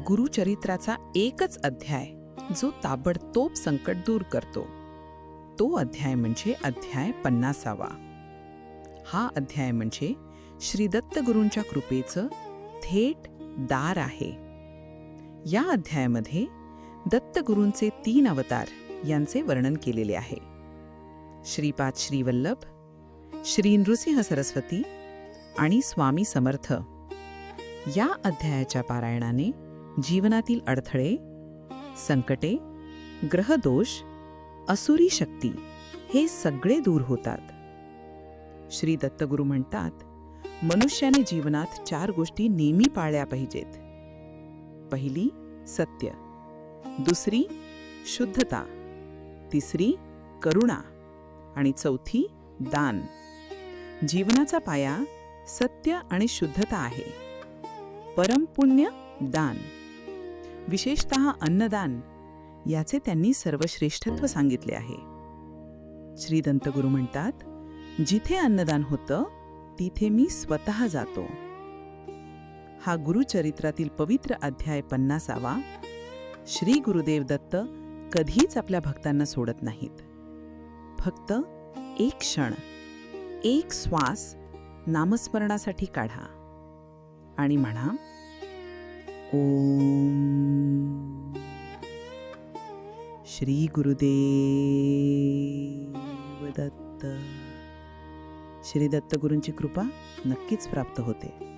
गुरुचरित्राचा एकच अध्याय जो ताबडतोब संकट दूर करतो, तो अध्याय म्हणजे अध्याय 50वा. हा अध्याय म्हणजे श्री दत्तगुरूंच्या कृपेचं थेट दार आहे. या अध्यायामध्ये दत्तगुरूंचे 3 अवतार यांचे वर्णन केलेले आहे. श्रीपाद श्रीवल्लभ, श्री नृसिंह सरस्वती आणि स्वामी समर्थ. या अध्यायाच्या पारायणाने जीवनातील अडथळे, संकटे, ग्रहदोष, असुरी शक्ती हे सगळे दूर होतात. श्री दत्तगुरू म्हणतात, मनुष्याने जीवनात 4 गोष्टी नेहमी पाळल्या पाहिजेत. पहिली सत्य, दुसरी शुद्धता, तिसरी करुणा आणि चौथी दान. जीवनाचा पाया सत्य आणि शुद्धता आहे. परमपुण्य दान, विशेषतः अन्नदान, याचे त्यांनी सर्वश्रेष्ठत्व सांगितले आहे. श्री दत्तगुरू म्हणतात, जिथे अन्नदान होतं तिथे मी स्वतः जातो. हा गुरुचरित्रातील पवित्र अध्याय 50वा. श्री गुरुदेव दत्त कधीच आपल्या भक्तांना सोडत नाहीत. फक्त एक क्षण, एक श्वास नामस्मरणासाठी काढा आणि म्हणा, ओम श्री गुरुदेव दत्त. श्री दत्तगुरूंची कृपा नक्कीच प्राप्त होते.